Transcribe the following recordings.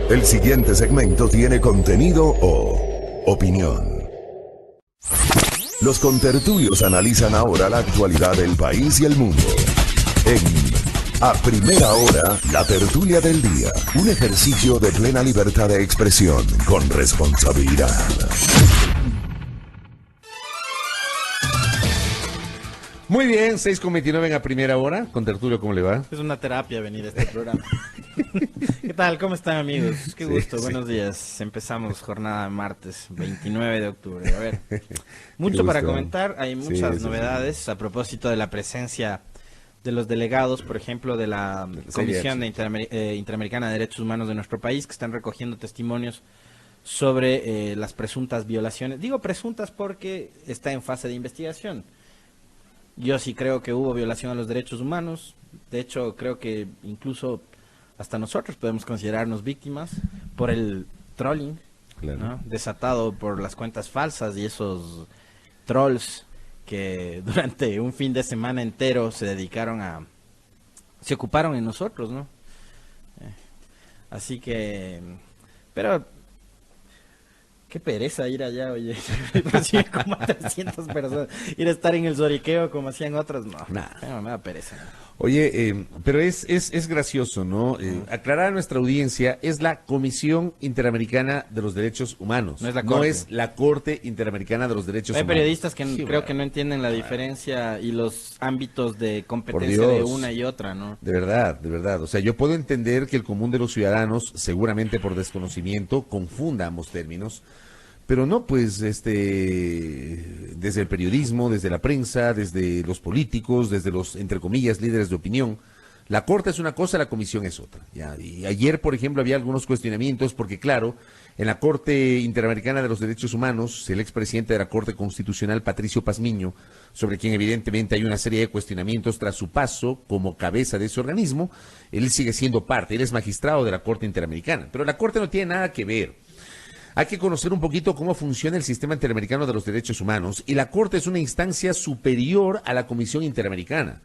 El siguiente segmento tiene contenido o opinión. Los contertulios analizan ahora la actualidad del país y el mundo. En A Primera Hora, la tertulia del día. Un ejercicio de plena libertad de expresión con responsabilidad. Muy bien, 6:29 en A Primera Hora. Contertulio, ¿cómo le va? Es una terapia venir a este programa. ¿Qué tal? ¿Cómo están, amigos? Qué gusto, Sí. buenos días. Empezamos jornada de martes, 29 de octubre. A ver, mucho para gusto. comentar. Hay muchas Sí. novedades a propósito de la presencia de los delegados, por ejemplo, de la Comisión Interamericana de Derechos Humanos de nuestro país, que están recogiendo testimonios sobre las presuntas violaciones. Digo presuntas porque está en fase de investigación. Yo sí creo que hubo violación a los derechos humanos. De hecho, creo que incluso hasta nosotros podemos considerarnos víctimas por el trolling, Claro. ¿no? Desatado por las cuentas falsas y esos trolls que durante un fin de semana entero se ocuparon en nosotros, ¿no? Así que, pero qué pereza ir allá, oye. Recibe como a 300 personas. Ir a estar en el Zoriqueo como hacían otros, no. Nah. Me da pereza. Oye, pero es gracioso, ¿no? Aclarar a nuestra audiencia, es la Comisión Interamericana de los Derechos Humanos. No es la No Corte. es la Corte Interamericana de los Derechos Hay Humanos. periodistas que Sí, creo bueno. que no entienden la diferencia y los ámbitos de competencia Por de Dios. una y otra, ¿no? De verdad, de verdad. O sea, yo puedo entender que el común de los ciudadanos, seguramente por desconocimiento, confunda ambos términos, pero no, pues, desde el periodismo, desde la prensa, desde los políticos, desde los, entre comillas, líderes de opinión. La Corte es una cosa, la Comisión es otra. ¿Ya? Y ayer, por ejemplo, había algunos cuestionamientos, porque claro, en la Corte Interamericana de los Derechos Humanos, el expresidente de la Corte Constitucional, Patricio Pazmiño, sobre quien evidentemente hay una serie de cuestionamientos tras su paso como cabeza de ese organismo, él sigue siendo parte, él es magistrado de la Corte Interamericana, pero la Corte no tiene nada que ver. Hay que conocer un poquito cómo funciona el sistema interamericano de los derechos humanos, y la Corte es una instancia superior a la Comisión Interamericana.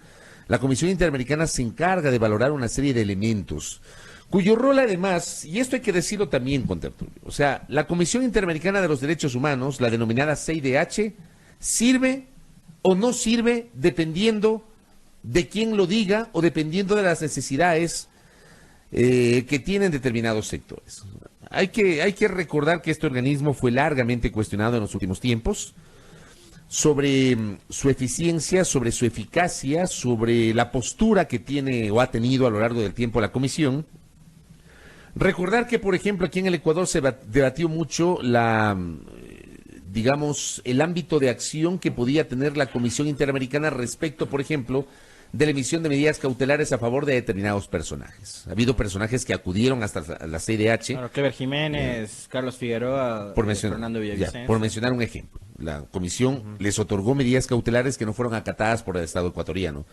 La Comisión Interamericana se encarga de valorar una serie de elementos, cuyo rol además, y esto hay que decirlo también, contertulio, o sea, la Comisión Interamericana de los Derechos Humanos, la denominada CIDH, sirve o no sirve dependiendo de quién lo diga o dependiendo de las necesidades que tienen determinados sectores. Hay que recordar que este organismo fue largamente cuestionado en los últimos tiempos sobre su eficiencia, sobre su eficacia, sobre la postura que tiene o ha tenido a lo largo del tiempo la comisión. Recordar que, por ejemplo, aquí en el Ecuador se debatió mucho digamos, el ámbito de acción que podía tener la Comisión Interamericana respecto, por ejemplo, de la emisión de medidas cautelares a favor de determinados personajes. Ha habido personajes que acudieron hasta la CIDH. Claro, Clever Jiménez, Carlos Figueroa, Fernando Villavicencio. Por mencionar un ejemplo. La comisión les otorgó medidas cautelares que no fueron acatadas por el Estado ecuatoriano,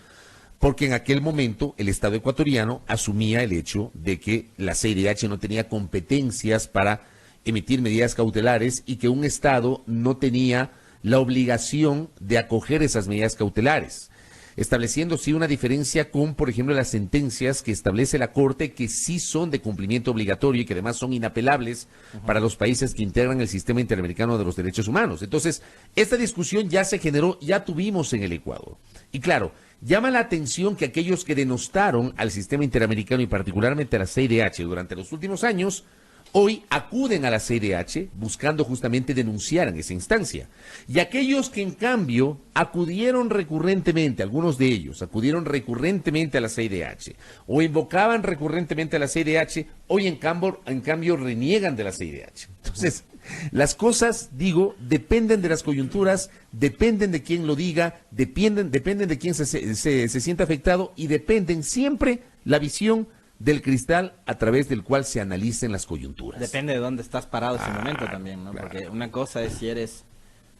porque en aquel momento el Estado ecuatoriano asumía el hecho de que la CIDH no tenía competencias para emitir medidas cautelares y que un Estado no tenía la obligación de acoger esas medidas cautelares, estableciendo sí una diferencia con, por ejemplo, las sentencias que establece la Corte, que sí son de cumplimiento obligatorio y que además son inapelables para los países que integran el sistema interamericano de los derechos humanos. Entonces, esta discusión ya se generó, ya tuvimos en el Ecuador. Y claro, llama la atención que aquellos que denostaron al sistema interamericano y particularmente a la CIDH durante los últimos años, hoy acuden a la CIDH buscando justamente denunciar en esa instancia. Y aquellos que en cambio acudieron recurrentemente, algunos de ellos acudieron recurrentemente a la CIDH o invocaban recurrentemente a la CIDH, hoy en cambio reniegan de la CIDH. Entonces, las cosas, digo, dependen de las coyunturas, dependen de quién lo diga, dependen de quién se sienta afectado y dependen siempre la visión del cristal a través del cual se analicen las coyunturas. Depende de dónde estás parado ese momento también, ¿no? Claro. Porque una cosa es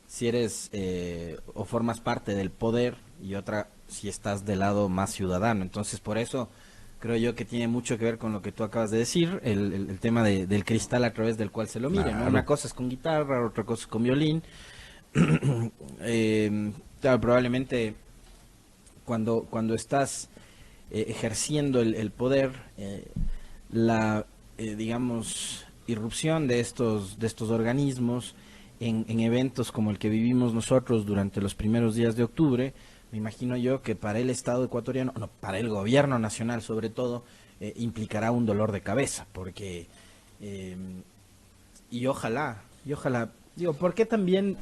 si eres o formas parte del poder y otra si estás del lado más ciudadano. Entonces, por eso creo yo que tiene mucho que ver con lo que tú acabas de decir, el tema del cristal a través del cual se lo mire, ¿no? Claro. Una cosa es con guitarra, otra cosa es con violín. Claro, probablemente cuando estás ejerciendo el poder, digamos, irrupción de estos organismos en eventos como el que vivimos nosotros durante los primeros días de octubre, me imagino yo que para el Estado ecuatoriano, no, para el gobierno nacional sobre todo, implicará un dolor de cabeza, porque, y ojalá, digo, ¿por qué también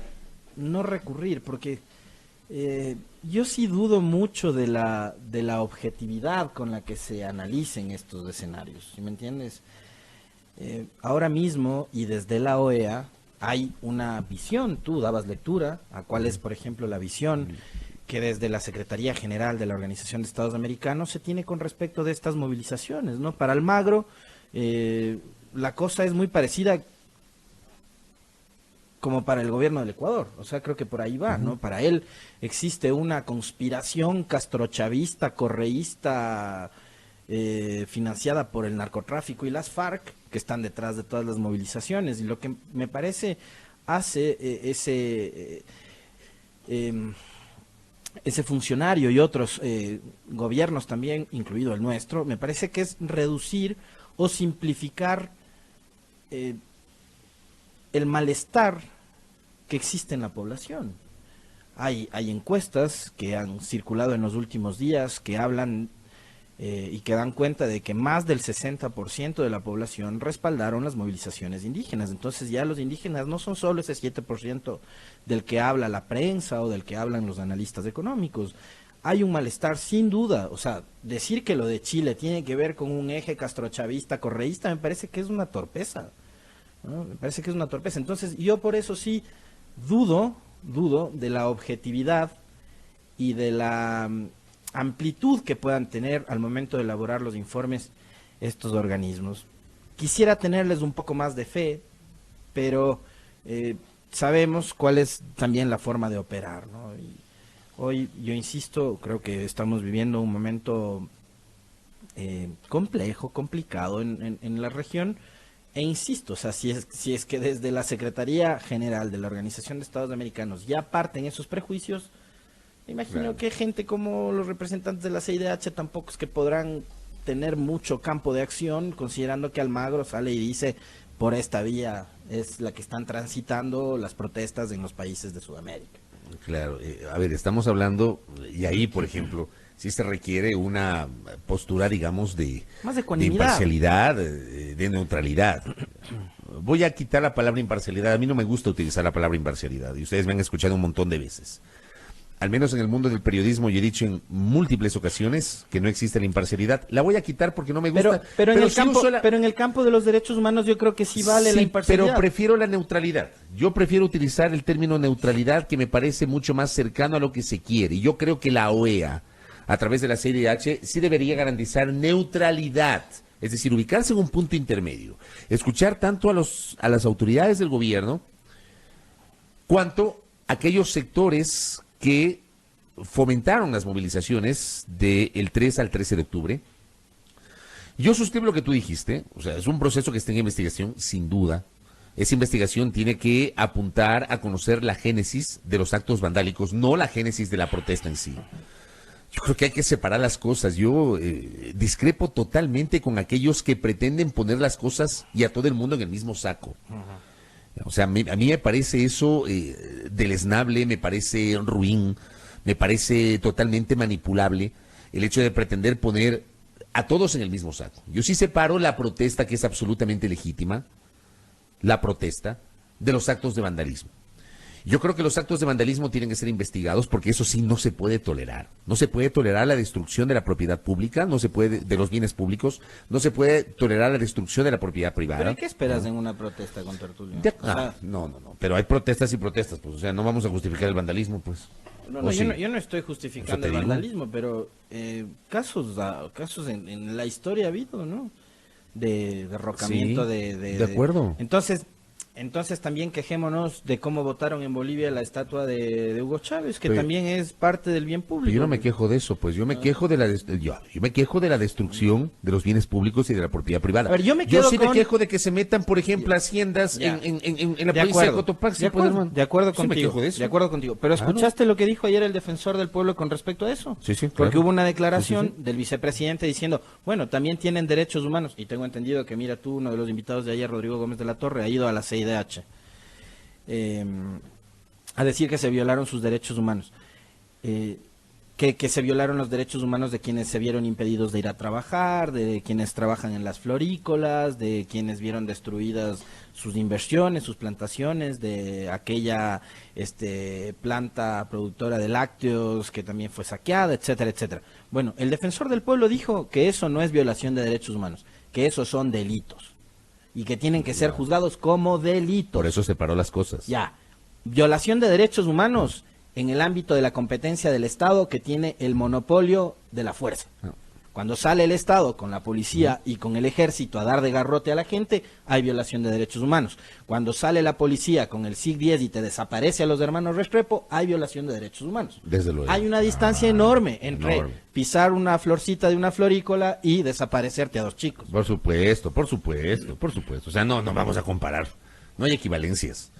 no recurrir? Porque yo sí dudo mucho de la objetividad con la que se analicen estos escenarios, ¿sí me entiendes? Ahora mismo, y desde la OEA, hay una visión, tú dabas lectura, a cuál es, por ejemplo, la visión que desde la Secretaría General de la Organización de Estados Americanos se tiene con respecto de estas movilizaciones, ¿no? Para Almagro, la cosa es muy parecida como para el gobierno del Ecuador, o sea, creo que por ahí va, ¿no? Para él existe una conspiración castrochavista, correísta, financiada por el narcotráfico y las FARC, que están detrás de todas las movilizaciones, y lo que me parece hace ese funcionario y otros gobiernos también, incluido el nuestro, me parece que es reducir o simplificar el malestar que existe en la población. Hay encuestas que han circulado en los últimos días que hablan y que dan cuenta de que más del 60% de la población respaldaron las movilizaciones indígenas. Entonces ya los indígenas no son solo ese 7% del que habla la prensa o del que hablan los analistas económicos. Hay un malestar sin duda. O sea, decir que lo de Chile tiene que ver con un eje castrochavista, correísta, me parece que es una torpeza, ¿no? Me parece que es una torpeza. Entonces yo por eso sí dudo de la objetividad y de la amplitud que puedan tener al momento de elaborar los informes estos organismos. Quisiera tenerles un poco más de fe, pero sabemos cuál es también la forma de operar, ¿no? Y hoy, yo insisto, creo que estamos viviendo un momento complejo, complicado en la región, e insisto, o sea, si es que desde la Secretaría General de la Organización de Estados Americanos ya parten esos prejuicios, me imagino que gente como los representantes de la CIDH tampoco es que podrán tener mucho campo de acción, considerando que Almagro sale y dice, por esta vía es la que están transitando las protestas en los países de Sudamérica. Claro, a ver, estamos hablando, y ahí, por ejemplo, sí se requiere una postura, digamos, más de imparcialidad, de neutralidad. Voy a quitar la palabra imparcialidad, a mí no me gusta utilizar la palabra imparcialidad, y ustedes me han escuchado un montón de veces. Al menos en el mundo del periodismo, yo he dicho en múltiples ocasiones que no existe la imparcialidad. La voy a quitar porque no me gusta. Pero en el campo de los derechos humanos yo creo que sí vale la imparcialidad. Pero prefiero la neutralidad. Yo prefiero utilizar el término neutralidad, que me parece mucho más cercano a lo que se quiere. Y yo creo que la OEA, a través de la CIDH, sí debería garantizar neutralidad. Es decir, ubicarse en un punto intermedio. Escuchar tanto a las autoridades del gobierno, cuanto a aquellos sectores que fomentaron las movilizaciones del 3 al 13 de octubre. Yo suscribo lo que tú dijiste, o sea, es un proceso que está en investigación, sin duda. Esa investigación tiene que apuntar a conocer la génesis de los actos vandálicos, no la génesis de la protesta en sí. Yo creo que hay que separar las cosas. Yo discrepo totalmente con aquellos que pretenden poner las cosas y a todo el mundo en el mismo saco. O sea, a mí me parece eso deleznable, me parece ruin, me parece totalmente manipulable el hecho de pretender poner a todos en el mismo saco. Yo sí separo la protesta, que es absolutamente legítima, la protesta, de los actos de vandalismo. Yo creo que los actos de vandalismo tienen que ser investigados porque eso sí no se puede tolerar. No se puede tolerar la destrucción de la propiedad pública, no se puede, de los bienes públicos, no se puede tolerar la destrucción de la propiedad privada. ¿Pero qué esperas en una protesta con Tertulio? No, pero hay protestas y protestas, pues, o sea, no vamos a justificar el vandalismo, pues. No, yo no estoy justificando el vandalismo, pero casos en la historia ha habido, ¿no? De derrocamiento sí, de acuerdo. Entonces, Entonces también quejémonos de cómo votaron en Bolivia la estatua de Hugo Chávez, que Pero, también es parte del bien público. yo no me quejo de eso, pues yo me quejo de yo me quejo de la destrucción de los bienes públicos y de la propiedad privada. A ver, yo me quejo de que se metan, por ejemplo, haciendas en la provincia de Cotopaxi. De acuerdo Sí me contigo. quejo de eso. De acuerdo contigo. Pero ¿escuchaste lo que dijo ayer el defensor del pueblo con respecto a eso? Sí, sí, Porque claro. hubo una declaración Sí, sí. del vicepresidente diciendo, bueno, también tienen derechos humanos. Y tengo entendido que, mira tú, uno de los invitados de ayer, Rodrigo Gómez de la Torre, ha ido a la CIDH. A decir que se violaron sus derechos humanos, que se violaron los derechos humanos de quienes se vieron impedidos de ir a trabajar, de quienes trabajan en las florícolas, de quienes vieron destruidas sus inversiones, sus plantaciones, de aquella planta productora de lácteos que también fue saqueada, etcétera, etcétera. Bueno, el defensor del pueblo dijo que eso no es violación de derechos humanos, que esos son delitos y que tienen que ser juzgados como delitos. Por eso separó las cosas. Ya, violación de derechos humanos en el ámbito de la competencia del Estado, que tiene el monopolio de la fuerza. Cuando sale el Estado con la policía y con el ejército a dar de garrote a la gente, hay violación de derechos humanos. Cuando sale la policía con el SIG-10 y te desaparece a los hermanos Restrepo, hay violación de derechos humanos. Desde luego. Hay una distancia enorme entre pisar una florcita de una florícola y desaparecerte a dos chicos. Por supuesto. O sea, no vamos a comparar. No hay equivalencias.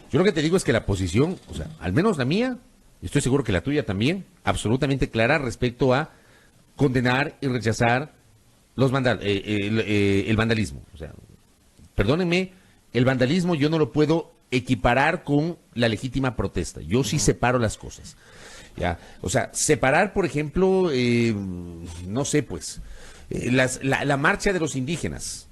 Yo lo que te digo es que la posición, o sea, al menos la mía, y estoy seguro que la tuya también, absolutamente clara respecto a condenar y rechazar el vandalismo. O sea, perdónenme, el vandalismo yo no lo puedo equiparar con la legítima protesta. Yo sí separo las cosas. ¿Ya? O sea, separar, por ejemplo, no sé, pues, la marcha de los indígenas.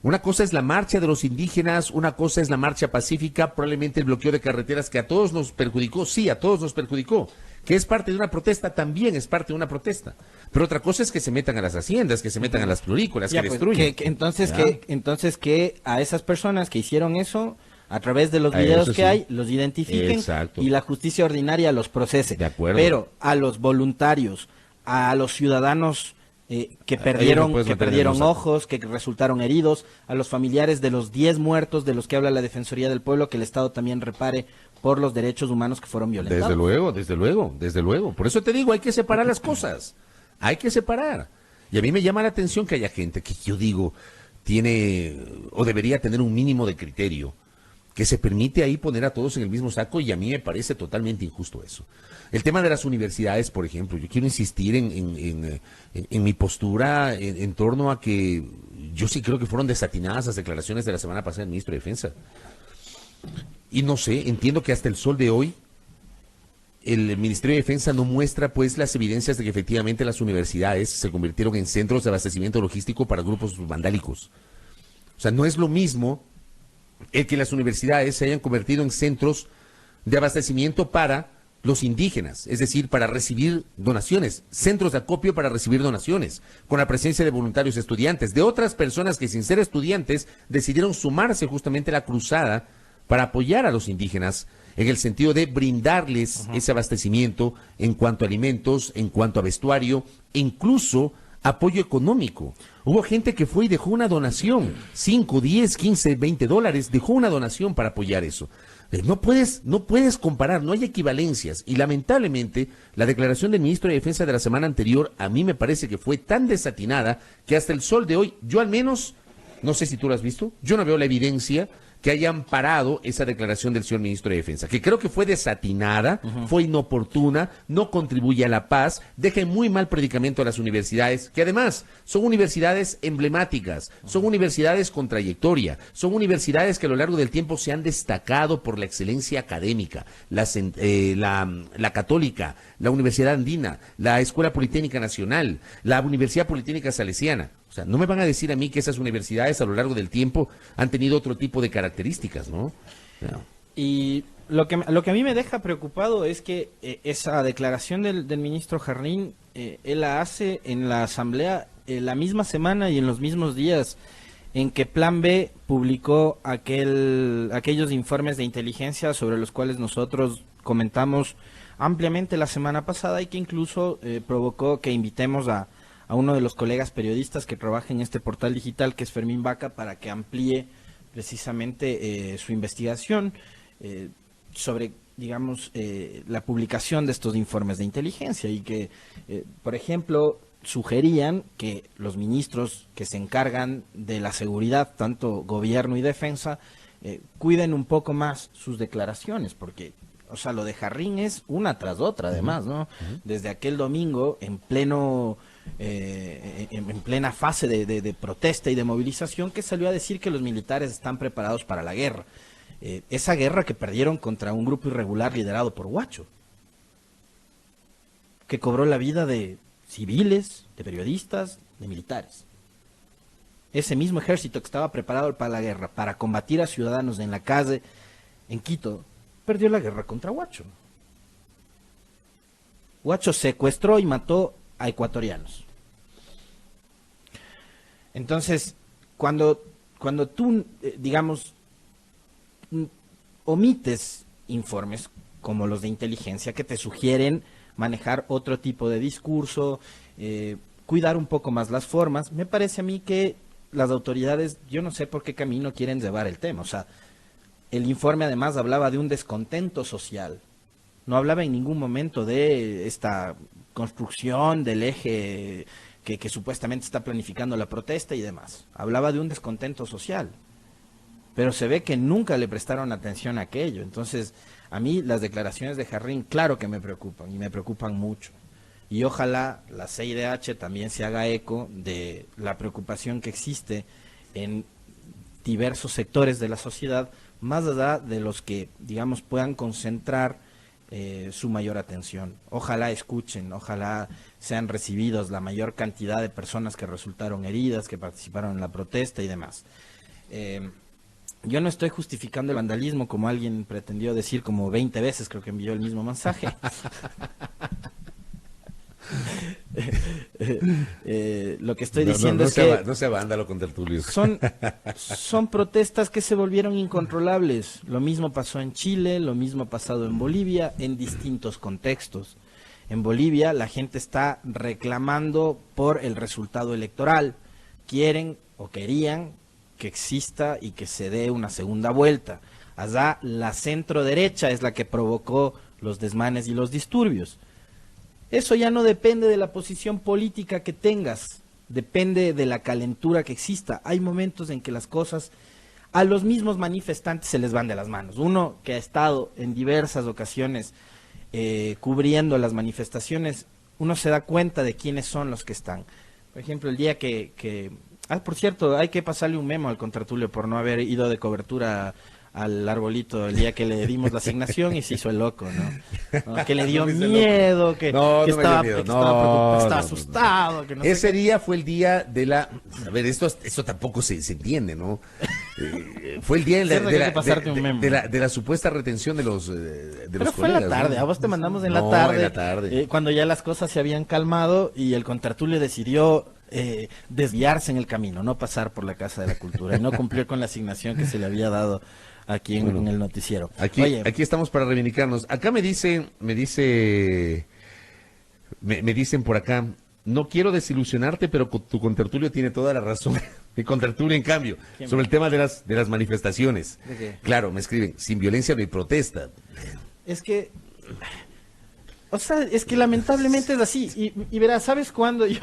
Una cosa es la marcha de los indígenas, una cosa es la marcha pacífica, probablemente el bloqueo de carreteras que a todos nos perjudicó, sí, a todos nos perjudicó. Que es parte de una protesta, también es parte de una protesta. Pero otra cosa es que se metan a las haciendas, que se metan a las florícolas, que destruyen. Entonces que a esas personas que hicieron eso, a través de los videos que hay, los identifiquen. Exacto. Y la justicia ordinaria los procese. De acuerdo. Pero a los voluntarios, a los ciudadanos que perdieron ojos, que resultaron heridos, a los familiares de los 10 muertos de los que habla la Defensoría del Pueblo, que el Estado también repare por los derechos humanos que fueron violentados. Desde luego. Por eso te digo, hay que separar las cosas. Hay que separar. Y a mí me llama la atención que haya gente que yo digo tiene o debería tener un mínimo de criterio, que se permite ahí poner a todos en el mismo saco, y a mí me parece totalmente injusto eso. El tema de las universidades, por ejemplo, yo quiero insistir en mi postura en torno a que yo sí creo que fueron desatinadas las declaraciones de la semana pasada del ministro de Defensa. Y no sé, entiendo que hasta el sol de hoy el Ministerio de Defensa no muestra pues las evidencias de que efectivamente las universidades se convirtieron en centros de abastecimiento logístico para grupos vandálicos. O sea, no es lo mismo el que las universidades se hayan convertido en centros de abastecimiento para los indígenas, es decir, para recibir donaciones, centros de acopio para recibir donaciones, con la presencia de voluntarios estudiantes, de otras personas que sin ser estudiantes decidieron sumarse justamente a la cruzada para apoyar a los indígenas en el sentido de brindarles ese abastecimiento en cuanto a alimentos, en cuanto a vestuario, e incluso apoyo económico. Hubo gente que fue y dejó una donación, 5, 10, 15, 20 dólares, dejó una donación para apoyar eso. No puedes comparar, no hay equivalencias. Y lamentablemente, la declaración del ministro de Defensa de la semana anterior, a mí me parece que fue tan desatinada que hasta el sol de hoy, yo al menos, no sé si tú lo has visto, yo no veo la evidencia que hayan parado esa declaración del señor ministro de Defensa, que creo que fue desatinada, fue inoportuna, no contribuye a la paz, deja en muy mal predicamento a las universidades, que además son universidades emblemáticas, son universidades con trayectoria, son universidades que a lo largo del tiempo se han destacado por la excelencia académica, la Católica, la Universidad Andina, la Escuela Politécnica Nacional, la Universidad Politécnica Salesiana. O sea, no me van a decir a mí que esas universidades a lo largo del tiempo han tenido otro tipo de características, ¿no? No. Y lo que a mí me deja preocupado es que esa declaración del ministro Jarrín, él la hace en la asamblea la misma semana y en los mismos días en que Plan B publicó aquellos informes de inteligencia sobre los cuales nosotros comentamos ampliamente la semana pasada, y que incluso provocó que invitemos a uno de los colegas periodistas que trabaja en este portal digital, que es Fermín Vaca, para que amplíe precisamente su investigación sobre, digamos, la publicación de estos informes de inteligencia y que, por ejemplo, sugerían que los ministros que se encargan de la seguridad, tanto gobierno y defensa, cuiden un poco más sus declaraciones, porque, o sea, lo de Jarrín es una tras otra, además, ¿no? Desde aquel domingo, en pleno, en plena fase de protesta y de movilización, que salió a decir que los militares están preparados para la guerra. Esa guerra que perdieron contra un grupo irregular liderado por Huacho, que cobró la vida de civiles, de periodistas, de militares. Ese mismo ejército que estaba preparado para la guerra, para combatir a ciudadanos en la calle, en Quito, perdió la guerra contra Huacho. Huacho secuestró y mató a ecuatorianos. Entonces, cuando tú, digamos, omites informes como los de inteligencia que te sugieren manejar otro tipo de discurso, cuidar un poco más las formas, me parece a mí que las autoridades, yo no sé por qué camino quieren llevar el tema. O sea, el informe además hablaba de un descontento social, no hablaba en ningún momento de esta construcción del eje que supuestamente está planificando la protesta y demás, hablaba de un descontento social, pero se ve que nunca le prestaron atención a aquello. Entonces, a mí las declaraciones de Jarrín, claro que me preocupan, y me preocupan mucho. Y ojalá la CIDH también se haga eco de la preocupación que existe en diversos sectores de la sociedad, más allá de los que, digamos, puedan concentrar su mayor atención. Ojalá escuchen, ojalá sean recibidos la mayor cantidad de personas que resultaron heridas, que participaron en la protesta y demás. Yo no estoy justificando el vandalismo, como alguien pretendió decir como 20 veces, creo que envió el mismo mensaje. Lo que estoy diciendo es que no sea vándalo con tertulios. Son protestas que se volvieron incontrolables. Lo mismo pasó en Chile, lo mismo ha pasado en Bolivia, en distintos contextos. En Bolivia la gente está reclamando por el resultado electoral. Quieren o querían que exista y que se dé una segunda vuelta. Allá la centro derecha es la que provocó los desmanes y los disturbios. Eso ya no depende de la posición política que tengas, depende de la calentura que exista. Hay momentos en que las cosas a los mismos manifestantes se les van de las manos. Uno que ha estado en diversas ocasiones cubriendo las manifestaciones, uno se da cuenta de quiénes son los que están. Por ejemplo, el día por cierto, hay que pasarle un memo al contertulio por no haber ido de cobertura al arbolito el día que le dimos la asignación y se hizo el loco, ¿no? Que le dio miedo, que estaba preocupado, que estaba asustado. Que no Ese día fue el día de la... A ver, esto tampoco se entiende, ¿no? Fue el día de la supuesta retención de los Pero fue colegas, en la tarde, ¿no? a vos te mandamos en No, la tarde, en la tarde. cuando ya las cosas se habían calmado y el contertulio decidió desviarse en el camino, no pasar por la Casa de la Cultura y no cumplir con la asignación que se le había dado aquí en el noticiero. Aquí estamos para reivindicarnos. Acá me dicen por acá, no quiero desilusionarte, pero tu contertulio tiene toda la razón. Mi contertulio, en cambio, sobre el tema de las manifestaciones. ¿De qué? Claro, me escriben, sin violencia no hay protesta. Es que, o sea, es que lamentablemente es así. Y verás, ¿sabes cuándo yo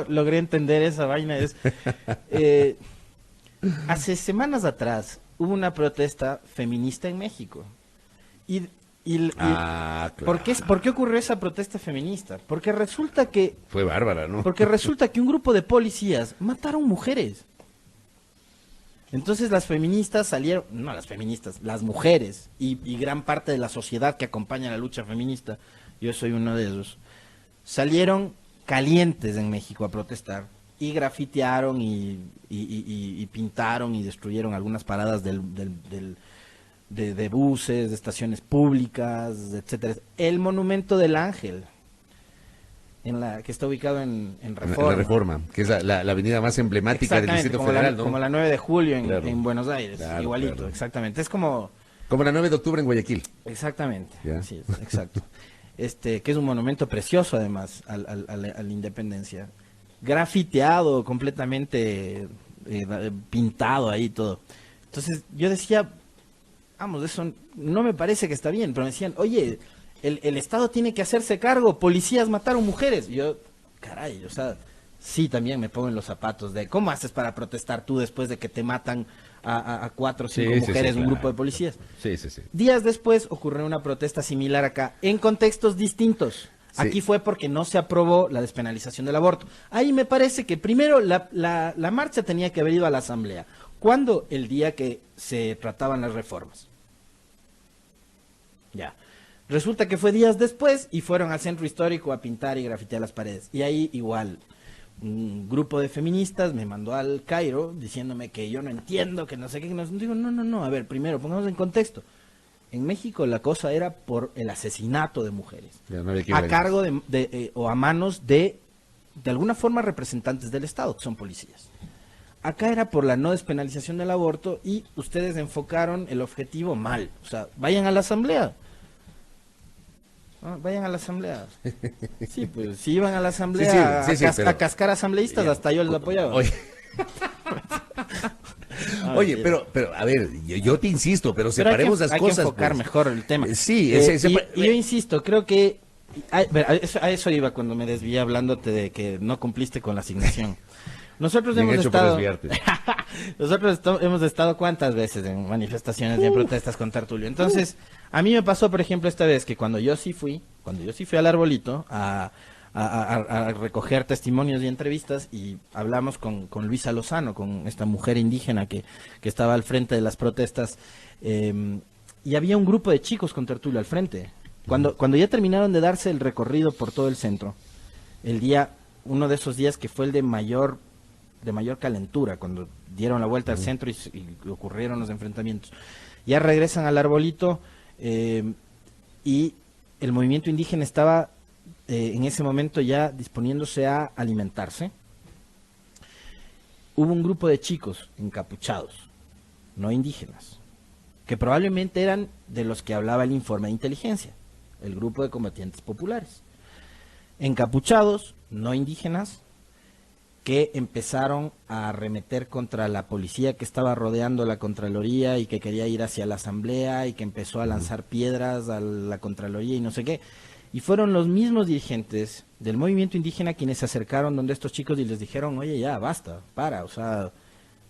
logré entender esa vaina? Hace semanas atrás hubo una protesta feminista en México. Claro. ¿Por qué ocurrió esa protesta feminista? Porque resulta que... Fue bárbara, ¿no? Porque resulta que un grupo de policías mataron mujeres. Entonces las feministas salieron, no las feministas, las mujeres y gran parte de la sociedad que acompaña la lucha feminista, yo soy uno de ellos, salieron calientes en México a protestar y grafitearon y pintaron y destruyeron algunas paradas de buses, de estaciones públicas, etcétera. El monumento del Ángel, que está ubicado en Reforma. La Reforma, que es la avenida más emblemática del Distrito Federal, ¿no? Como la 9 de julio en Buenos Aires, Claro, igualito, claro. exactamente. Es como la 9 de octubre en Guayaquil. Exactamente, ¿Ya? sí, exacto. Que es un monumento precioso además a la independencia. Grafiteado completamente pintado ahí todo. Entonces yo decía, vamos, eso no me parece que está bien, pero me decían, oye, el Estado tiene que hacerse cargo, policías mataron mujeres. Y yo, caray, o sea, sí, también me pongo en los zapatos de, ¿cómo haces para protestar tú después de que te matan a 4 o 5 mujeres, un grupo de policías? Sí. Días después ocurrió una protesta similar acá, en contextos distintos. Sí. Aquí fue porque no se aprobó la despenalización del aborto. Ahí me parece que primero la marcha tenía que haber ido a la asamblea. ¿Cuándo? El día que se trataban las reformas. Ya. Resulta que fue días después y fueron al centro histórico a pintar y grafitear las paredes. Y ahí igual, un grupo de feministas me mandó al Cairo diciéndome que yo no entiendo, que no sé qué. Que no... Digo, no, a ver, primero, pongamos en contexto. En México la cosa era por el asesinato de mujeres. A cargo o a manos de alguna forma representantes del Estado, que son policías. Acá era por la no despenalización del aborto y ustedes enfocaron el objetivo mal. O sea, vayan a la asamblea. Vayan a la asamblea. Sí, pues si iban a la asamblea a cascar asambleístas, hasta yo les apoyaba. Oye, pero a ver, yo te insisto, pero separemos las cosas. Hay que enfocar mejor el tema. Sí, y yo insisto, creo que a eso iba cuando me desvié hablándote de que no cumpliste con la asignación. Nosotros hemos estado ¿cuántas veces en manifestaciones y en protestas con Tertulio? Entonces, a mí me pasó, por ejemplo, esta vez que cuando yo sí fui al arbolito a recoger testimonios y entrevistas y hablamos con Luisa Lozano, con esta mujer indígena que estaba al frente de las protestas, y había un grupo de chicos con Tertulio al frente. Cuando ya terminaron de darse el recorrido por todo el centro, uno de esos días que fue el de mayor calentura, cuando dieron la vuelta al centro y ocurrieron los enfrentamientos, ya regresan al arbolito y el movimiento indígena estaba en ese momento ya disponiéndose a alimentarse. Hubo un grupo de chicos encapuchados, no indígenas, que probablemente eran de los que hablaba el informe de inteligencia, el grupo de combatientes populares, encapuchados, no indígenas, que empezaron a arremeter contra la policía que estaba rodeando la Contraloría y que quería ir hacia la asamblea y que empezó a lanzar piedras a la Contraloría y no sé qué. Y fueron los mismos dirigentes del movimiento indígena quienes se acercaron donde estos chicos y les dijeron, oye, ya, basta, o sea,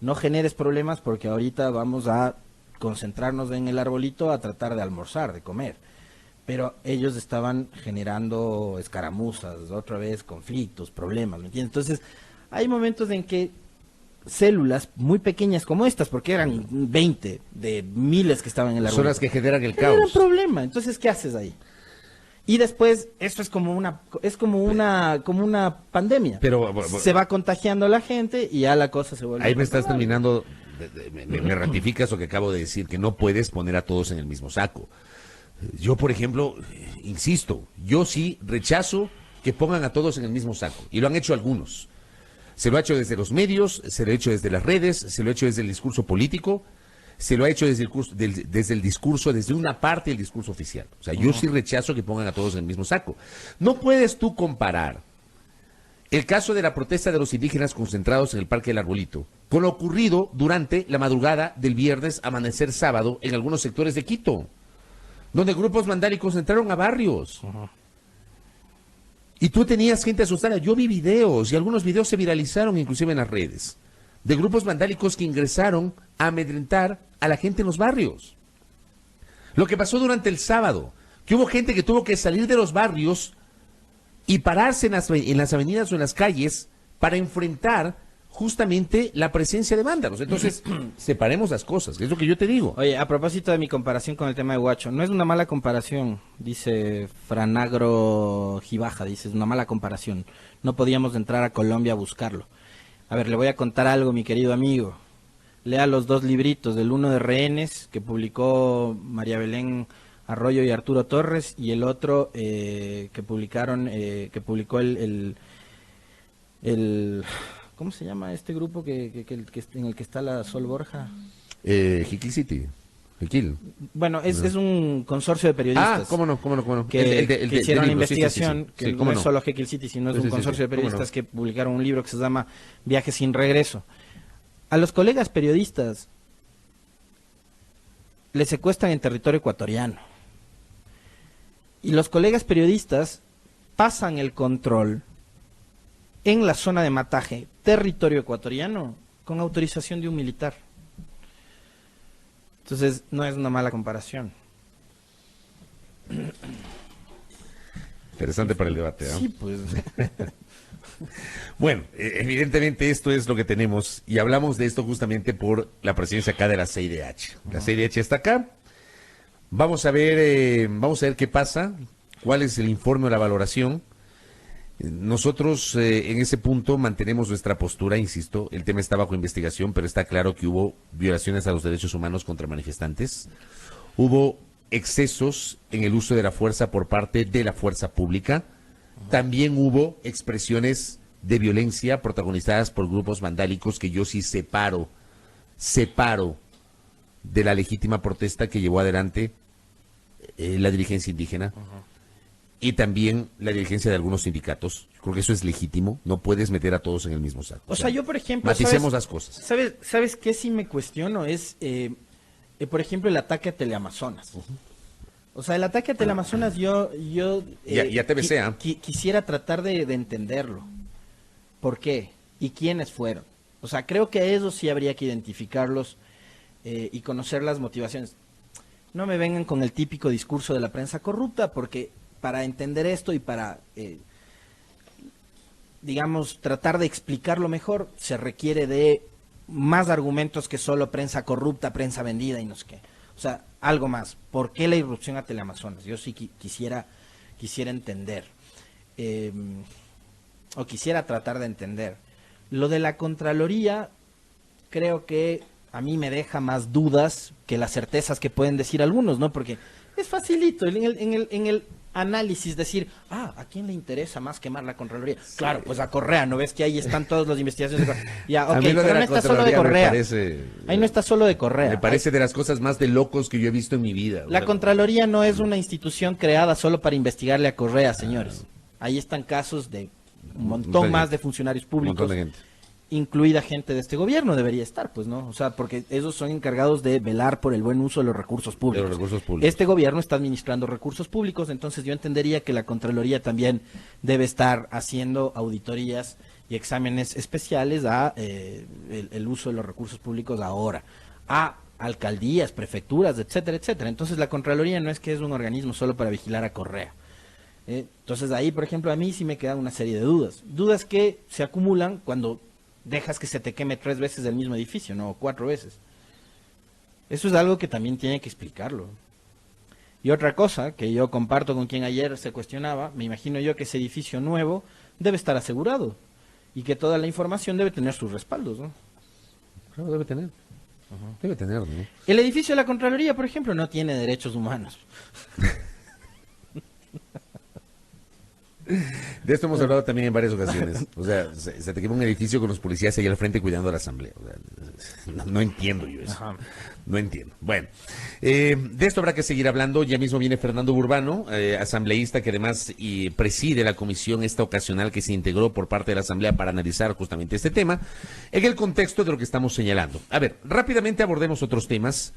no generes problemas porque ahorita vamos a concentrarnos en el arbolito a tratar de almorzar, de comer. Pero ellos estaban generando escaramuzas, otra vez conflictos, problemas, ¿me entiendes? Entonces, hay momentos en que células muy pequeñas como estas, porque eran 20 de miles que estaban en el arbolito, son las que generan el caos. Era un problema, entonces, ¿qué haces ahí? Y después, esto es como una pandemia. Pero se va contagiando la gente y ya la cosa se vuelve. Ahí me estás terminando, me ratificas lo que acabo de decir, que no puedes poner a todos en el mismo saco. Yo, por ejemplo, insisto, yo sí rechazo que pongan a todos en el mismo saco. Y lo han hecho algunos. Se lo ha hecho desde los medios, se lo ha hecho desde las redes, se lo ha hecho desde el discurso político, se lo ha hecho desde desde una parte del discurso oficial. O sea, yo sí rechazo que pongan a todos en el mismo saco. No puedes tú comparar el caso de la protesta de los indígenas concentrados en el Parque del Arbolito con lo ocurrido durante la madrugada del viernes, amanecer sábado, en algunos sectores de Quito, donde grupos vandálicos entraron a barrios. Y tú tenías gente asustada. Yo vi videos y algunos videos se viralizaron inclusive en las redes de grupos vandálicos que ingresaron a amedrentar a la gente en los barrios. Lo que pasó durante el sábado, que hubo gente que tuvo que salir de los barrios y pararse en las avenidas o en las calles para enfrentar justamente la presencia de vándalos. Entonces, separemos las cosas, que es lo que yo te digo. Oye, a propósito de mi comparación con el tema de Huacho, no es una mala comparación, dice Franagro Gibaja, dice, es una mala comparación. No podíamos entrar a Colombia a buscarlo. A ver, le voy a contar algo, mi querido amigo. Lea los 2 libritos, el uno de Rehenes, que publicó María Belén Arroyo y Arturo Torres, y el otro que publicó el ¿cómo se llama este grupo en el que está la Sol Borja? Jiquil City. Jiquil. Bueno, es un consorcio de periodistas. Ah, cómo no. Que hicieron la investigación, sí. que no es solo Jiquil City, sino es un consorcio de periodistas que publicaron un libro que se llama Viaje sin regreso. a los colegas periodistas les secuestran en territorio ecuatoriano. Y los colegas periodistas pasan el control en la zona de Mataje, territorio ecuatoriano, con autorización de un militar. Entonces, no es una mala comparación. Interesante para el debate, ¿no? Sí, pues. Bueno, evidentemente esto es lo que tenemos y hablamos de esto justamente por la presencia acá de la CIDH. La CIDH está acá. Vamos a ver qué pasa, cuál es el informe o la valoración. Nosotros en ese punto mantenemos nuestra postura, insisto, el tema está bajo investigación, pero está claro que hubo violaciones a los derechos humanos contra manifestantes, hubo excesos en el uso de la fuerza por parte de la fuerza pública, también hubo expresiones de violencia protagonizadas por grupos vandálicos que yo sí separo de la legítima protesta que llevó adelante la dirigencia indígena. Y también la dirigencia de algunos sindicatos. Creo que eso es legítimo. No puedes meter a todos en el mismo saco. O sea, yo, por ejemplo... Maticemos las cosas. ¿Sabes qué sí me cuestiono? Es, por ejemplo, el ataque a Teleamazonas. O sea, el ataque a Teleamazonas yo y a TVC, quisiera tratar de entenderlo. ¿Por qué? ¿Y quiénes fueron? O sea, creo que a esos sí habría que identificarlos y conocer las motivaciones. No me vengan con el típico discurso de la prensa corrupta, porque... para entender esto y para, digamos, tratar de explicarlo mejor, se requiere de más argumentos que solo prensa corrupta, prensa vendida y no sé qué. O sea, algo más. ¿Por qué la irrupción a Teleamazonas? Yo sí quisiera entender, o quisiera tratar de entender. Lo de la Contraloría, creo que a mí me deja más dudas que las certezas que pueden decir algunos, ¿no? Porque es facilito, en el análisis decir, ¿a quién le interesa más quemar la Contraloría? Sí. Claro, pues a Correa, ¿no ves que ahí están todas las investigaciones? Ya, ok, pero no está solo de Correa. Ahí no está solo de Correa. Me parece de las cosas más de locos que yo he visto en mi vida. La Contraloría no es una institución creada solo para investigarle a Correa, señores. Ahí están casos de un montón más de funcionarios públicos. Un montón de gente. Incluida gente de este gobierno debería estar, pues, ¿no? O sea, porque esos son encargados de velar por el buen uso de los recursos públicos. Este gobierno está administrando recursos públicos, entonces yo entendería que la Contraloría también debe estar haciendo auditorías y exámenes especiales a el uso de los recursos públicos ahora, a alcaldías, prefecturas, etcétera, etcétera. Entonces la Contraloría no es que es un organismo solo para vigilar a Correa. Entonces ahí, por ejemplo, a mí sí me quedan una serie de dudas. Dudas que se acumulan cuando dejas que se te queme 3 veces el mismo edificio, no, 4 veces. Eso es algo que también tiene que explicarlo. Y otra cosa que yo comparto con quien ayer se cuestionaba, me imagino yo que ese edificio nuevo debe estar asegurado y que toda la información debe tener sus respaldos, ¿no? Claro, debe tener. Debe tener, ¿no? El edificio de la Contraloría, por ejemplo, no tiene derechos humanos. De esto hemos hablado también en varias ocasiones. O sea, se te quema un edificio con los policías ahí al frente cuidando la asamblea. O sea, no entiendo yo eso. Ajá. No entiendo. Bueno, de esto habrá que seguir hablando. Ya mismo viene Fernando Burbano, asambleísta que además preside la comisión esta ocasional que se integró por parte de la asamblea para analizar justamente este tema en el contexto de lo que estamos señalando. A ver, rápidamente abordemos otros temas.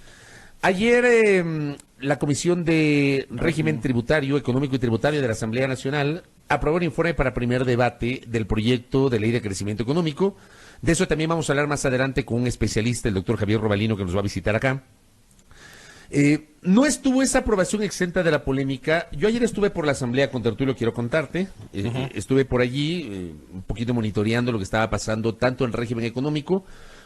Ayer la Comisión de Régimen Tributario, Económico y Tributario de la Asamblea Nacional aprobó el informe para primer debate del proyecto de ley de crecimiento económico. De eso también vamos a hablar más adelante con un especialista, el doctor Javier Robalino, que nos va a visitar acá. No estuvo esa aprobación exenta de la polémica. Yo ayer estuve por la Asamblea con Tertulio, quiero contarte. Estuve por allí un poquito monitoreando lo que estaba pasando tanto en el régimen económico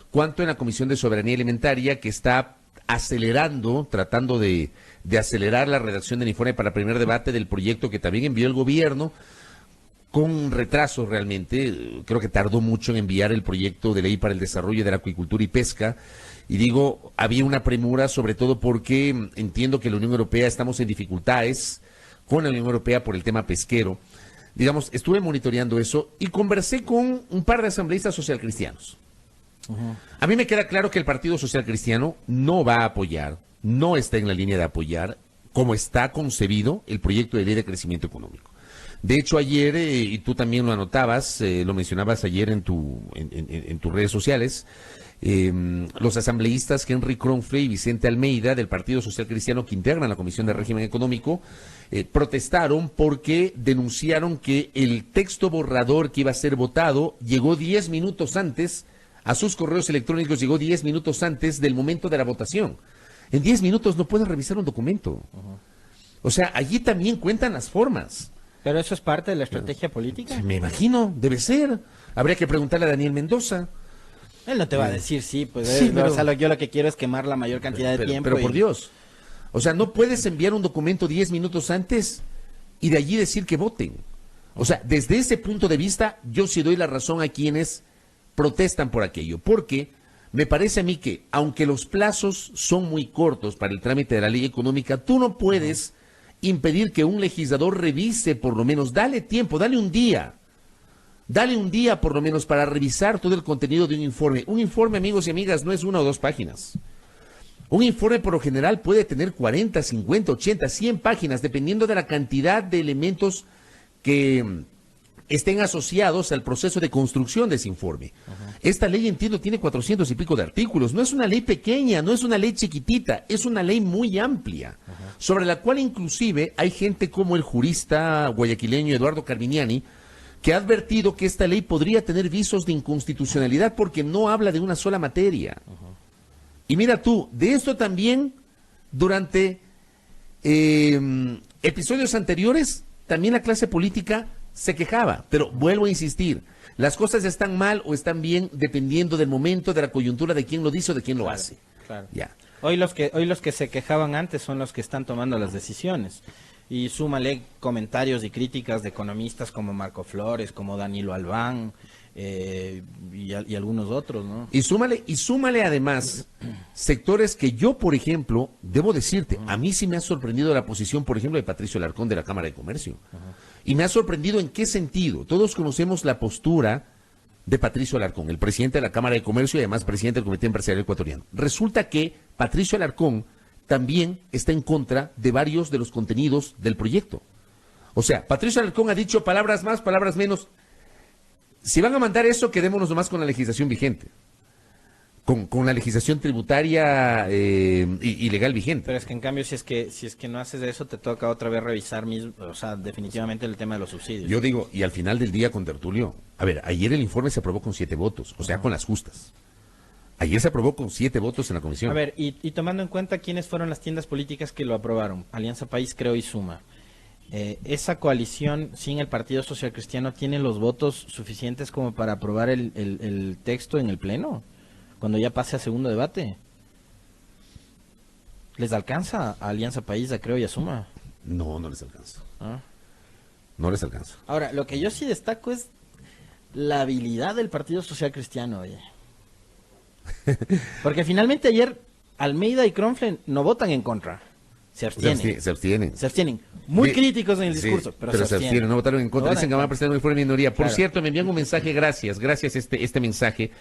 cuanto en la Comisión de Soberanía Alimentaria, que está acelerando, tratando de acelerar la redacción del informe para primer debate del proyecto que también envió el gobierno, con retraso realmente. Creo que tardó mucho en enviar el proyecto de ley para el desarrollo de la acuicultura y pesca. Y digo, había una premura, sobre todo porque entiendo que la Unión Europea, estamos en dificultades con la Unión Europea por el tema pesquero. Digamos, estuve monitoreando eso y conversé con un par de asambleístas socialcristianos. A mí me queda claro que el Partido Social Cristiano no va a apoyar, no está en la línea de apoyar, como está concebido el proyecto de ley de crecimiento económico. De hecho, ayer, y tú también lo anotabas, lo mencionabas ayer en tus redes sociales, los asambleístas Henry Kronfle y Vicente Almeida del Partido Social Cristiano que integran la Comisión de Régimen Económico protestaron porque denunciaron que el texto borrador que iba a ser votado llegó 10 minutos antes, a sus correos electrónicos llegó 10 minutos antes del momento de la votación. En 10 minutos no pueden revisar un documento. O sea, allí también cuentan las formas. ¿Pero eso es parte de la estrategia política? Me imagino, debe ser. Habría que preguntarle a Daniel Mendoza. Él no te va a decir sí, pues Sí, pero, o sea, yo lo que quiero es quemar la mayor cantidad de tiempo. Pero por Dios, o sea, no puedes enviar un documento 10 minutos antes y de allí decir que voten. O sea, desde ese punto de vista, yo sí doy la razón a quienes protestan por aquello, porque me parece a mí que, aunque los plazos son muy cortos para el trámite de la ley económica, tú no puedes impedir que un legislador revise, por lo menos, dale tiempo, dale un día por lo menos para revisar todo el contenido de un informe. Un informe, amigos y amigas, no es 1 o 2 páginas. Un informe por lo general puede tener 40, 50, 80, 100 páginas, dependiendo de la cantidad de elementos que estén asociados al proceso de construcción de ese informe. Esta ley, entiendo, tiene 400 y pico de artículos. No es una ley pequeña, no es una ley chiquitita, es una ley muy amplia, sobre la cual inclusive hay gente como el jurista guayaquileño Eduardo Carminiani, que ha advertido que esta ley podría tener visos de inconstitucionalidad porque no habla de una sola materia. Y mira tú, de esto también, durante episodios anteriores, también la clase política se quejaba, pero vuelvo a insistir, las cosas están mal o están bien dependiendo del momento, de la coyuntura, de quién lo dice o de quién lo hace. Claro. Ya. Hoy los que se quejaban antes son los que están tomando las decisiones. Y súmale comentarios y críticas de economistas como Marco Flores, como Danilo Albán y algunos otros, ¿no? Y súmale además sectores que yo, por ejemplo, debo decirte, a mí sí me ha sorprendido la posición, por ejemplo, de Patricio Alarcón de la Cámara de Comercio. Y me ha sorprendido en qué sentido. Todos conocemos la postura de Patricio Alarcón, el presidente de la Cámara de Comercio y además presidente del Comité Empresarial Ecuatoriano. Resulta que Patricio Alarcón también está en contra de varios de los contenidos del proyecto. O sea, Patricio Alarcón ha dicho palabras más, palabras menos. Si van a mandar eso, quedémonos nomás con la legislación vigente. Con la legislación tributaria y legal vigente. Pero es que en cambio, si es que no haces eso, te toca otra vez revisar o sea, definitivamente el tema de los subsidios. Yo digo, y al final del día con Tertulio, a ver, ayer el informe se aprobó con 7 votos, o sea, con las justas. Ayer se aprobó con 7 votos en la comisión. A ver, y tomando en cuenta quiénes fueron las tiendas políticas que lo aprobaron, Alianza País, Creo y Suma, ¿esa coalición sin el Partido Social Cristiano tiene los votos suficientes como para aprobar el texto en el Pleno? Cuando ya pase a segundo debate. ¿Les alcanza a Alianza País, a Creo y a Suma? No, no les alcanza. ¿Ah? No les alcanza. Ahora, lo que yo sí destaco es la habilidad del Partido Social Cristiano, oye. Porque finalmente ayer Almeida y Kronfle no votan en contra. Se abstienen. Se abstienen. Se abstienen. Muy Sí, críticos en el discurso, sí, pero se abstienen. no votaron en contra. No Dicen que votan van a en presentar un informe de minoría. Por Claro. cierto, me envían un mensaje, gracias este mensaje.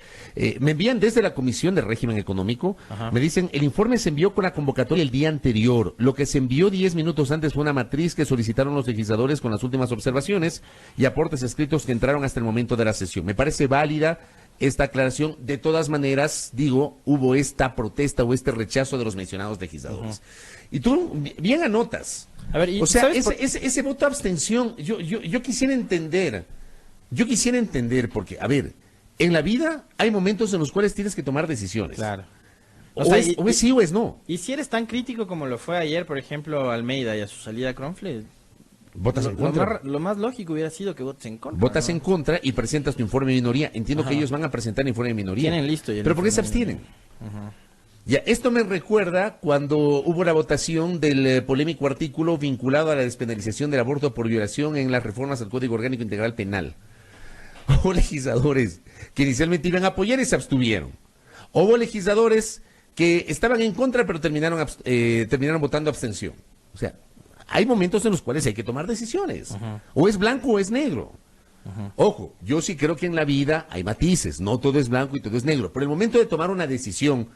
Me envían desde la Comisión de Régimen Económico. Ajá. Me dicen, el informe se envió con la convocatoria el día anterior. Lo que se envió 10 minutos antes fue una matriz que solicitaron los legisladores con las últimas observaciones y aportes escritos que entraron hasta el momento de la sesión. Me parece válida esta aclaración. De todas maneras, digo, hubo esta protesta o este rechazo de los mencionados legisladores. Y tú bien anotas. A ver, y o sea, ¿sabes ese voto de abstención, yo quisiera entender, porque, a ver, en la vida hay momentos en los cuales tienes que tomar decisiones. Claro. O sea, es sí o es no. Y si eres tan crítico como lo fue ayer, por ejemplo, Almeida y a su salida Kronfle, Votas en contra. lo más lógico hubiera sido que votes en contra. Votas ¿no? en contra y presentas tu informe de minoría. Entiendo Ajá. que ellos van a presentar informe de minoría. Tienen listo ya el Pero ¿por qué se informe de abstienen? Ya, esto me recuerda cuando hubo la votación del polémico artículo vinculado a la despenalización del aborto por violación en las reformas al Código Orgánico Integral Penal. Hubo legisladores que inicialmente iban a apoyar y se abstuvieron. Hubo legisladores que estaban en contra pero terminaron votando abstención. O sea, hay momentos en los cuales hay que tomar decisiones. O es blanco o es negro. Ojo, yo sí creo que en la vida hay matices, no todo es blanco y todo es negro. Pero el momento de tomar una decisión,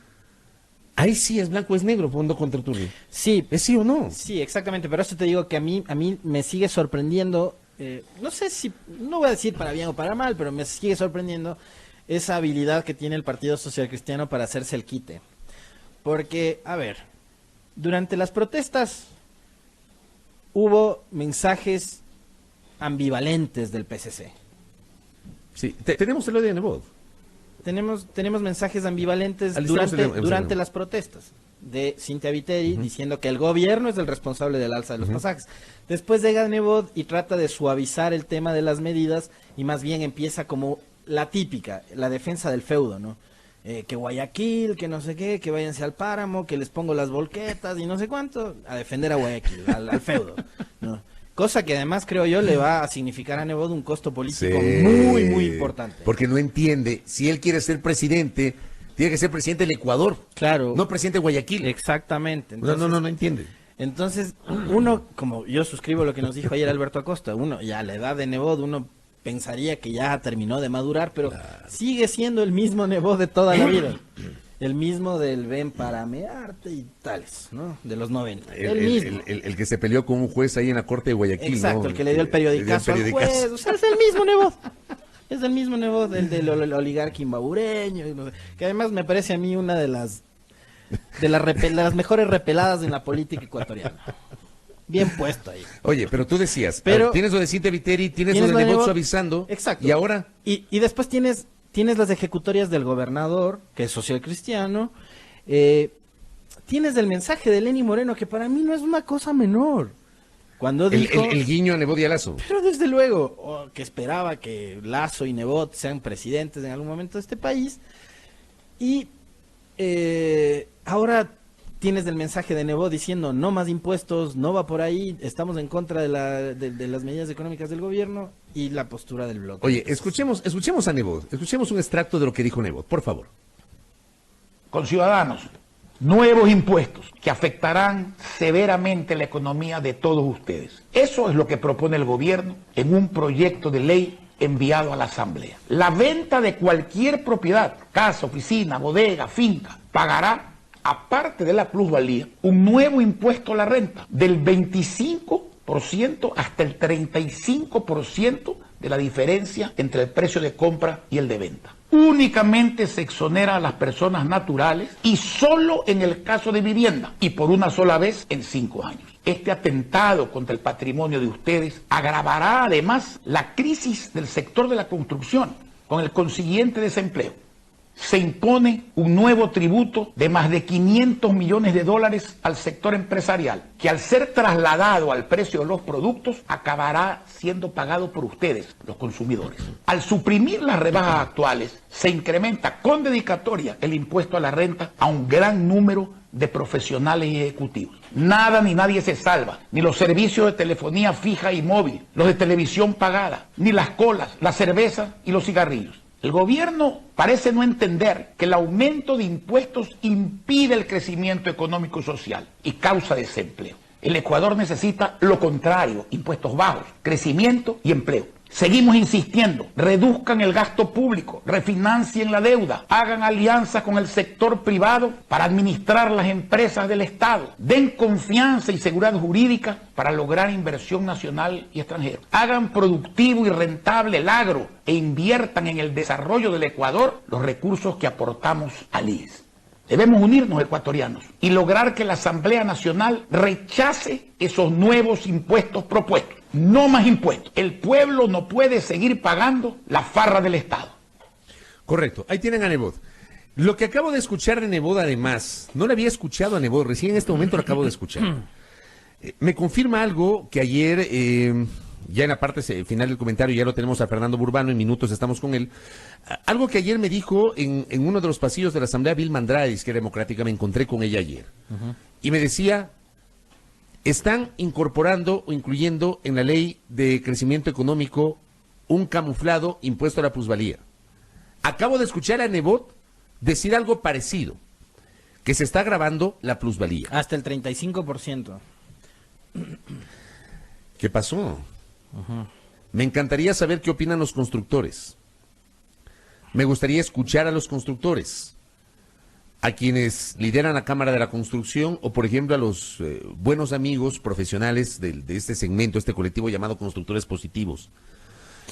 ahí sí es blanco o es negro, fondo contra Tertulio. Sí, ¿Es sí o no? sí, exactamente, pero eso te digo que a mí me sigue sorprendiendo no sé si, no voy a decir para bien o para mal, pero me sigue sorprendiendo esa habilidad que tiene el Partido Social Cristiano para hacerse el quite. Porque, a ver, durante las protestas hubo mensajes ambivalentes del PSC. Sí, tenemos el audio de Nebot. Tenemos mensajes ambivalentes Alistamos durante las protestas de Cintia Viteri, diciendo que el gobierno es el responsable del alza de los pasajes. Después llega Nebot y trata de suavizar el tema de las medidas y más bien empieza como la típica, la defensa del feudo, ¿no? Que Guayaquil, que no sé qué, que váyanse al páramo, que les pongo las volquetas y no sé cuánto, a defender a Guayaquil, al feudo, ¿no? Cosa que además creo yo le va a significar a Nebot un costo político muy, muy importante. Porque no entiende, si él quiere ser presidente, tiene que ser presidente del Ecuador. Claro. No presidente de Guayaquil. Exactamente. Entonces, No entiende. Entonces, uno, como yo suscribo lo que nos dijo ayer Alberto Acosta, uno ya a la edad de Nebot, uno pensaría que ya terminó de madurar, pero sigue siendo el mismo Nebot de toda la vida. El mismo del ven para mearte y tales, ¿no? De los 90. El mismo. El que se peleó con un juez ahí en la corte de Guayaquil. Exacto, ¿no? el que le dio el periodicazo al juez. O sea, es el mismo Nebot. Es el mismo Nebot, del oligarca imbabureño. No sé, que además me parece a mí una de las mejores repeladas en la política ecuatoriana. Bien puesto ahí. Oye, pero tú decías, pero, tienes lo de Cintia Viteri, tienes lo de Nebot suavizando. Exacto. Y ahora. Y después tienes las ejecutorias del gobernador, que es social cristiano. Tienes el mensaje de Lenny Moreno, que para mí no es una cosa menor. Cuando dijo, el guiño a Nebot y a Lazo. Pero desde luego, que esperaba que Lazo y Nebot sean presidentes en algún momento de este país. Y ahora tienes el mensaje de Nebot diciendo no más impuestos, no va por ahí, estamos en contra de las medidas económicas del gobierno y la postura del bloque. Oye, escuchemos a Nebot, escuchemos un extracto de lo que dijo Nebot, por favor. Con Ciudadanos, nuevos impuestos que afectarán severamente la economía de todos ustedes. Eso es lo que propone el gobierno en un proyecto de ley enviado a la Asamblea. La venta de cualquier propiedad, casa, oficina, bodega, finca, pagará, aparte de la plusvalía, un nuevo impuesto a la renta del 25% hasta el 35% de la diferencia entre el precio de compra y el de venta. Únicamente se exonera a las personas naturales y solo en el caso de vivienda y por una sola vez en 5 años. Este atentado contra el patrimonio de ustedes agravará además la crisis del sector de la construcción con el consiguiente desempleo. Se impone un nuevo tributo de más de $500 millones al sector empresarial, que al ser trasladado al precio de los productos, acabará siendo pagado por ustedes, los consumidores. Al suprimir las rebajas actuales, se incrementa con dedicatoria el impuesto a la renta a un gran número de profesionales y ejecutivos. Nada ni nadie se salva, ni los servicios de telefonía fija y móvil, los de televisión pagada, ni las colas, la cerveza y los cigarrillos. El gobierno parece no entender que el aumento de impuestos impide el crecimiento económico y social y causa desempleo. El Ecuador necesita lo contrario, impuestos bajos, crecimiento y empleo. Seguimos insistiendo, reduzcan el gasto público, refinancien la deuda, hagan alianzas con el sector privado para administrar las empresas del Estado, den confianza y seguridad jurídica para lograr inversión nacional y extranjera. Hagan productivo y rentable el agro e inviertan en el desarrollo del Ecuador los recursos que aportamos al IES. Debemos unirnos, ecuatorianos, y lograr que la Asamblea Nacional rechace esos nuevos impuestos propuestos. No más impuestos. El pueblo no puede seguir pagando la farra del Estado. Correcto. Ahí tienen a Nebot. Lo que acabo de escuchar de Nebot, además, no le había escuchado a Nebot, recién en este momento lo acabo de escuchar. Me confirma algo que ayer, ya en la parte final del comentario, ya lo tenemos a Fernando Burbano, en minutos estamos con él. Algo que ayer me dijo en uno de los pasillos de la Asamblea, Vilma Andrade, Izquierda Democrática, me encontré con ella ayer. Y me decía, están incorporando o incluyendo en la ley de crecimiento económico un camuflado impuesto a la plusvalía. Acabo de escuchar a Nebot decir algo parecido, que se está agravando la plusvalía. Hasta el 35%. ¿Qué pasó? Me encantaría saber qué opinan los constructores. Me gustaría escuchar a los constructores. a quienes lideran la Cámara de la Construcción o, por ejemplo, a los buenos amigos profesionales de este segmento, este colectivo llamado Constructores Positivos,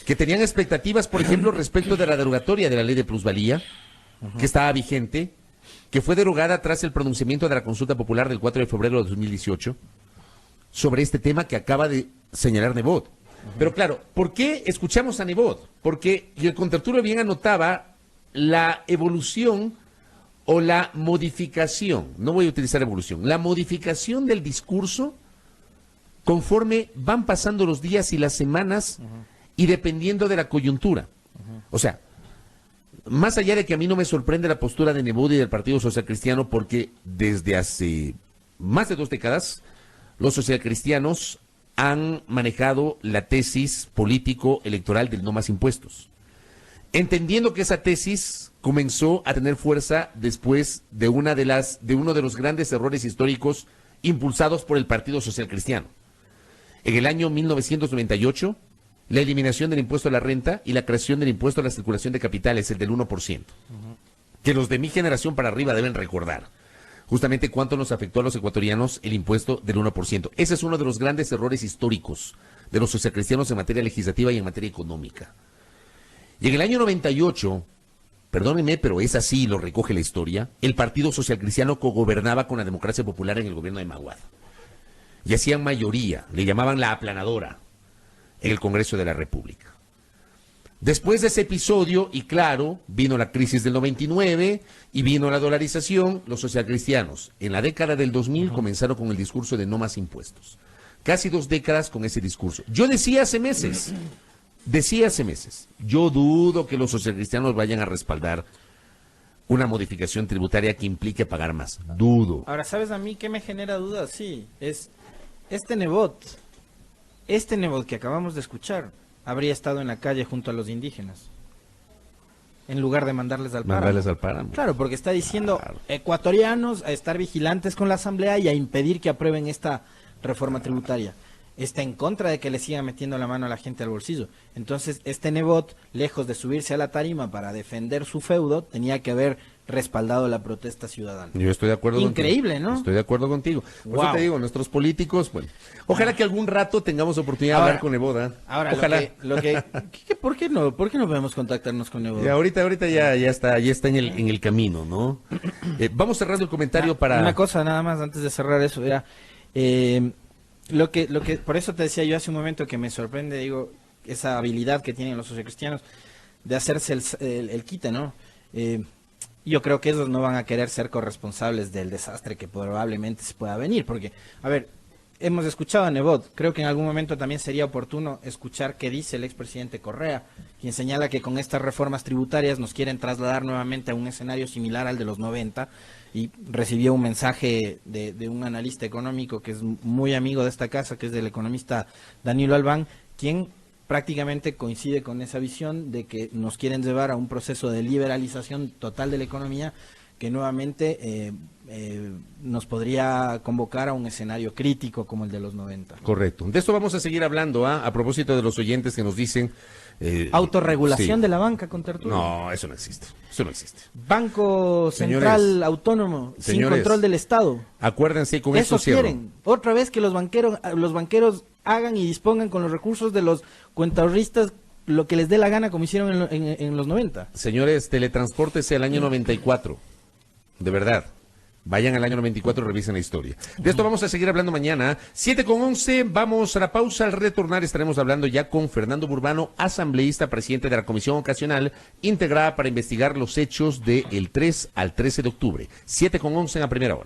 que tenían expectativas, por ejemplo, respecto de la derogatoria de la ley de plusvalía, que estaba vigente, que fue derogada tras el pronunciamiento de la consulta popular del 4 de febrero de 2018 sobre este tema que acaba de señalar Nebot. Pero claro, ¿por qué escuchamos a Nebot? Porque el contertulio bien anotaba la evolución o la modificación, no voy a utilizar evolución, la modificación del discurso conforme van pasando los días y las semanas y dependiendo de la coyuntura. O sea, más allá de que a mí no me sorprende la postura de Nebot y del Partido Social Cristiano, porque desde hace más de 2 décadas los socialcristianos han manejado la tesis político-electoral del no más impuestos, entendiendo que esa tesis comenzó a tener fuerza después de uno de los grandes errores históricos impulsados por el Partido Social Cristiano. En el año 1998, la eliminación del impuesto a la renta y la creación del impuesto a la circulación de capitales, el del 1%, que los de mi generación para arriba deben recordar. Justamente cuánto nos afectó a los ecuatorianos el impuesto del 1%. Ese es uno de los grandes errores históricos de los socialcristianos en materia legislativa y en materia económica. Y en el año 98, perdónenme, pero es así, lo recoge la historia, el Partido Social Cristiano cogobernaba con la Democracia Popular en el gobierno de Maguad. Y hacían mayoría, le llamaban la aplanadora en el Congreso de la República. Después de ese episodio, y claro, vino la crisis del 99 y vino la dolarización, los socialcristianos en la década del 2000 comenzaron con el discurso de no más impuestos. Casi 2 décadas con ese discurso. Yo decía hace meses, yo dudo que los socialcristianos vayan a respaldar una modificación tributaria que implique pagar más. Dudo. Ahora, ¿sabes a mí qué me genera dudas? Sí, es este Nebot que acabamos de escuchar, habría estado en la calle junto a los indígenas, en lugar de mandarles al páramo. Claro, porque está diciendo ecuatorianos a estar vigilantes con la Asamblea y a impedir que aprueben esta reforma tributaria. Está en contra de que le sigan metiendo la mano a la gente al bolsillo. Entonces, este Nebot, lejos de subirse a la tarima para defender su feudo, tenía que haber respaldado la protesta ciudadana. Yo estoy de acuerdo Increíble, contigo. ¿no? Estoy de acuerdo contigo. Por eso te digo, nuestros políticos, bueno, ojalá que algún rato tengamos oportunidad de hablar con Nebot. Ahora, ojalá. ¿Por qué no podemos contactarnos con Nebot? Ahorita ya está en el camino, ¿no? Vamos cerrando el comentario para... Una cosa nada más antes de cerrar eso, era... Lo que por eso te decía yo hace un momento que me sorprende, digo, esa habilidad que tienen los socialcristianos de hacerse el quite, ¿no? Yo creo que ellos no van a querer ser corresponsables del desastre que probablemente se pueda venir, porque, a ver, hemos escuchado a Nebot, creo que en algún momento también sería oportuno escuchar qué dice el expresidente Correa, quien señala que con estas reformas tributarias nos quieren trasladar nuevamente a un escenario similar al de los 90, y recibió un mensaje de un analista económico que es muy amigo de esta casa, que es del economista Danilo Albán, quien prácticamente coincide con esa visión de que nos quieren llevar a un proceso de liberalización total de la economía que nuevamente nos podría convocar a un escenario crítico como el de los 90. Correcto. De esto vamos a seguir hablando, a propósito de los oyentes que nos dicen... autorregulación de la banca, contertulio. No, eso no existe. Eso no existe. Banco Central Autónomo, sin control del Estado. Acuérdense, con eso cierro. Quieren. Otra vez que los banqueros hagan y dispongan con los recursos de los cuentaahorristas lo que les dé la gana, como hicieron en los 90. Señores, teletranspórtese al año 94. De verdad. Vayan al año 94 y revisen la historia. De esto vamos a seguir hablando mañana. 7:11, vamos a la pausa. Al retornar estaremos hablando ya con Fernando Burbano, asambleísta, presidente de la Comisión Ocasional, integrada para investigar los hechos del 3 al 13 de octubre. 7:11 en la primera hora.